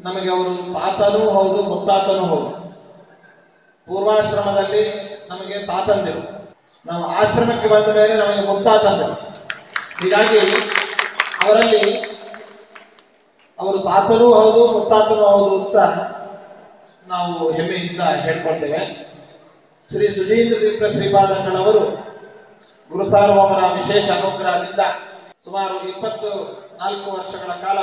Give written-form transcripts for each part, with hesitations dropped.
ನಮಗೆ ಅವರು ತಾತನೂ ಹೌದು ಮುತ್ತಾತನೂ ಹೌದು. ಪೂರ್ವಾಶ್ರಮದಲ್ಲಿ ನಮಗೆ ತಾತಂದಿರು, ನಾವು ಆಶ್ರಮಕ್ಕೆ ಬಂದ ಮೇಲೆ ನಮಗೆ ಮುತ್ತಾತಂದಿರು. ಹೀಗಾಗಿ ಅವರಲ್ಲಿ ಅವರು ತಾತನೂ ಹೌದು ಮುತ್ತಾತನೂ ಹೌದು ಅಂತ ನಾವು ಹೆಮ್ಮೆಯಿಂದ ಹೇಳ್ಕೊಳ್ತೇವೆ. ಶ್ರೀ ಸುಧೀಂದ್ರ ತೀರ್ಥ ಶ್ರೀಪಾದಂಗಳವರು ಗುರು ಸಾರ್ವಭೌಮರ ವಿಶೇಷ ಅನುಗ್ರಹದಿಂದ ಸುಮಾರು 24 ವರ್ಷಗಳ ಕಾಲ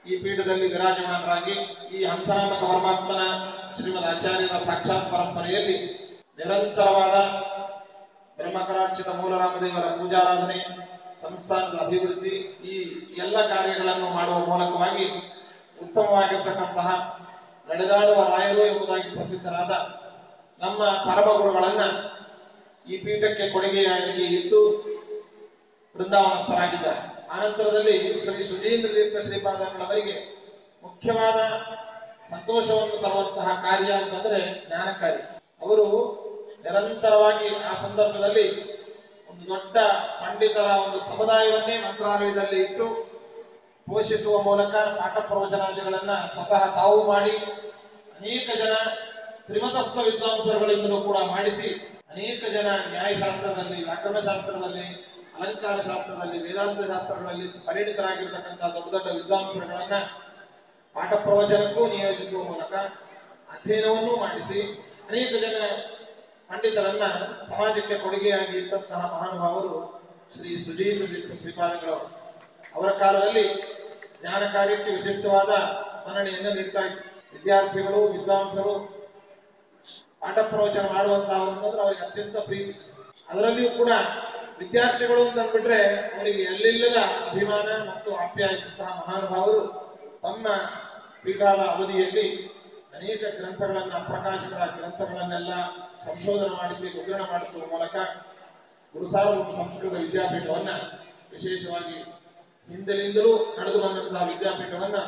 ಈ ಪೀಠದಲ್ಲಿ ವಿರಾಜಮಾನರಾಗಿ ಈ ಹಂಸನಾಮಕ ಪರಮಾತ್ಮನ ಶ್ರೀಮದ್ ಆಚಾರ್ಯರ ಸಾಕ್ಷಾತ್ ಪರಂಪರೆಯಲ್ಲಿ ನಿರಂತರವಾದ ಬ್ರಹ್ಮಕರಾರ್ಚಿತ ಮೂಲರಾಮದೇವರ ಪೂಜಾರಾಧನೆ, ಸಂಸ್ಥಾನದ ಅಭಿವೃದ್ಧಿ, ಈ ಎಲ್ಲ ಕಾರ್ಯಗಳನ್ನು ಮಾಡುವ ಮೂಲಕವಾಗಿ ಉತ್ತಮವಾಗಿರ್ತಕ್ಕಂತಹ ನಡೆದಾಡುವ ರಾಯರು ಎಂಬುದಾಗಿ ಪ್ರಸಿದ್ಧರಾದ ನಮ್ಮ ಪರಮ ಗುರುಗಳನ್ನ ಈ ಪೀಠಕ್ಕೆ ಕೊಡುಗೆಯಾಗಿ ಇದ್ದು ಬೃಂದಾವನಸ್ಥರಾಗಿದ್ದಾರೆ. ಆನಂತರದಲ್ಲಿ ಶ್ರೀ ಸುಧೀಂದ್ರ ತೀರ್ಥ ಶ್ರೀಪಾದಂಗಳವರಿಗೆ ಮುಖ್ಯವಾದ ಸಂತೋಷವನ್ನು ತರುವಂತಹ ಕಾರ್ಯ ಅಂತಂದ್ರೆ ಜ್ಞಾನ ಕಾರ್ಯ. ಅವರು ನಿರಂತರವಾಗಿ ಆ ಸಂದರ್ಭದಲ್ಲಿ ಒಂದು ದೊಡ್ಡ ಪಂಡಿತರ ಒಂದು ಸಮುದಾಯವನ್ನೇ ಮಂತ್ರಾಲಯದಲ್ಲಿ ಇಟ್ಟು ಪೋಷಿಸುವ ಮೂಲಕ ಪಾಠ ಪ್ರವಚನಾದಿಗಳನ್ನ ಸ್ವತಃ ತಾವು ಮಾಡಿ ಅನೇಕ ಜನ ತ್ರಿಮತಸ್ಥ ವಿದ್ವಾಂಸರುಗಳಿಂದಲೂ ಕೂಡ ಮಾಡಿಸಿ ಅನೇಕ ಜನ ನ್ಯಾಯಶಾಸ್ತ್ರದಲ್ಲಿ, ವ್ಯಾಕರಣಶಾಸ್ತ್ರದಲ್ಲಿ, ಅಲಂಕಾರ ಶಾಸ್ತ್ರದಲ್ಲಿ, ವೇದಾಂತ ಶಾಸ್ತ್ರಗಳಲ್ಲಿ ಪರಿಣಿತರಾಗಿರ್ತಕ್ಕಂಥ ದೊಡ್ಡ ದೊಡ್ಡ ವಿದ್ವಾಂಸರುಗಳನ್ನ ಪಾಠ ಪ್ರವಚನಕ್ಕೂ ನಿಯೋಜಿಸುವ ಮೂಲಕ ಅಧ್ಯಯನವನ್ನೂ ಮಾಡಿಸಿ ಅನೇಕ ಜನ ಪಂಡಿತರನ್ನ ಸಮಾಜಕ್ಕೆ ಕೊಡುಗೆಯಾಗಿ ಇದ್ದಂತಹ ಮಹಾನುಭಾವರು ಶ್ರೀ ಸುಧೀಂದ್ರ ತೀರ್ಥ ಶ್ರೀಪಾದಂಗಳವರು. ಅವರ ಕಾಲದಲ್ಲಿ ಜ್ಞಾನ ಕಾರ್ಯಕ್ಕೆ ವಿಶಿಷ್ಟವಾದ ಮನ್ನಣೆಯನ್ನು ನೀಡ್ತಾ ಇದ್ರು. ವಿದ್ಯಾರ್ಥಿಗಳು, ವಿದ್ವಾಂಸರು ಪಾಠ ಪ್ರವಚನ ಮಾಡುವಂತಹವರು ಅಂತಂದ್ರೆ ಅವರಿಗೆ ಅತ್ಯಂತ ಪ್ರೀತಿ. ಅದರಲ್ಲಿಯೂ ಕೂಡ ವಿದ್ಯಾರ್ಥಿಗಳು ಅಂತ ಅಂದ್ಬಿಟ್ರೆ ಅವರಿಗೆ ಎಲ್ಲಿಲ್ಲದ ಅಭಿಮಾನ ಮತ್ತು ಆಪ್ಯಾಯಂತಹ ಮಹಾನುಭಾವರು ತಮ್ಮ ಪೀಠಾದ ಅವಧಿಯಲ್ಲಿ ಅನೇಕ ಗ್ರಂಥಗಳನ್ನ, ಪ್ರಕಾಶಿತ ಗ್ರಂಥಗಳನ್ನೆಲ್ಲ ಸಂಶೋಧನೆ ಮಾಡಿಸಿ ಮುದ್ರಣ ಮಾಡಿಸುವ ಮೂಲಕ ಗುರುಸಾರ್ವಭೌಮ ಸಂಸ್ಕೃತ ವಿದ್ಯಾಪೀಠವನ್ನ ವಿಶೇಷವಾಗಿ ಹಿಂದಿನಿಂದಲೂ ನಡೆದು ಬಂದಂತಹ ವಿದ್ಯಾಪೀಠವನ್ನ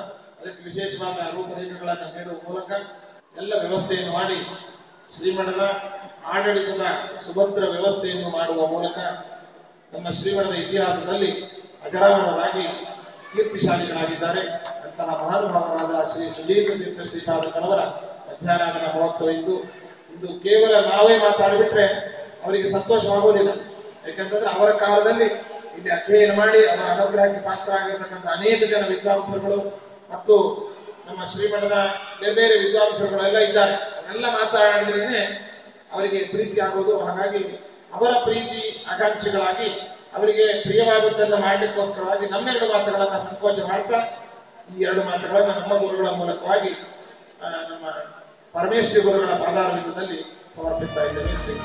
ಅದಕ್ಕೆ ವಿಶೇಷವಾದ ರೂಪರೇಖೆಗಳನ್ನು ನೀಡುವ ಮೂಲಕ ಎಲ್ಲ ವ್ಯವಸ್ಥೆಯನ್ನು ಮಾಡಿ ಶ್ರೀಮಠದ ಆಡಳಿತದ ಸುಭದ್ರ ವ್ಯವಸ್ಥೆಯನ್ನು ಮಾಡುವ ಮೂಲಕ ನಮ್ಮ ಶ್ರೀಮಠದ ಇತಿಹಾಸದಲ್ಲಿ ಅಜರಾಮರರಾಗಿ ಕೀರ್ತಿಶಾಲಿಗಳಾಗಿದ್ದಾರೆ. ಅಂತಹ ಮಹಾನುಭಾವರಾದ ಶ್ರೀ ಸುಧೀಂದ್ರ ತೀರ್ಥ ಶ್ರೀಪಾದಂಗಳವರ ಮಧ್ಯಾರಾಧನಾ ಮಹೋತ್ಸವ ಇಂದು ಕೇವಲ ನಾವೇ ಮಾತಾಡಿಬಿಟ್ರೆ ಅವರಿಗೆ ಸಂತೋಷವಾಗುವುದಿಲ್ಲ. ಯಾಕಂತಂದ್ರೆ ಅವರ ಕಾಲದಲ್ಲಿ ಇಲ್ಲಿ ಅಧ್ಯಯನ ಮಾಡಿ ಅವರ ಅನುಗ್ರಹಕ್ಕೆ ಪಾತ್ರ ಆಗಿರ್ತಕ್ಕಂಥ ಅನೇಕ ಜನ ವಿದ್ವಾಂಸರುಗಳು ಮತ್ತು ನಮ್ಮ ಶ್ರೀಮಠದ ಬೇರೆ ಬೇರೆ ವಿದ್ವಾಂಸರುಗಳೆಲ್ಲ ಇದ್ದಾರೆ. ಅವರೆಲ್ಲ ಮಾತಾಡಿದ್ರೇನೆ ಅವರಿಗೆ ಪ್ರೀತಿ ಆಗೋದು. ಹಾಗಾಗಿ ಅವರ ಪ್ರೀತಿ ಆಕಾಂಕ್ಷಿಗಳಾಗಿ ಅವರಿಗೆ ಪ್ರಿಯವಾದದ್ದನ್ನು ಮಾಡಲಿಕ್ಕೋಸ್ಕರವಾಗಿ ನಮ್ಮೆರಡು ಮಾತುಗಳನ್ನ ಸಂಕೋಚ ಮಾಡ್ತಾ ಈ 2 ಮಾತುಗಳನ್ನು ನಮ್ಮ ಗುರುಗಳ ಮೂಲಕವಾಗಿ ನಮ್ಮ ಪರಮೇಶ್ವರಿ ಗುರುಗಳ ಪಾದಾರವಿಂದದಲ್ಲಿ ಸಮರ್ಪಿಸ್ತಾ ಇದ್ದೇನೆ. ಶ್ರೀ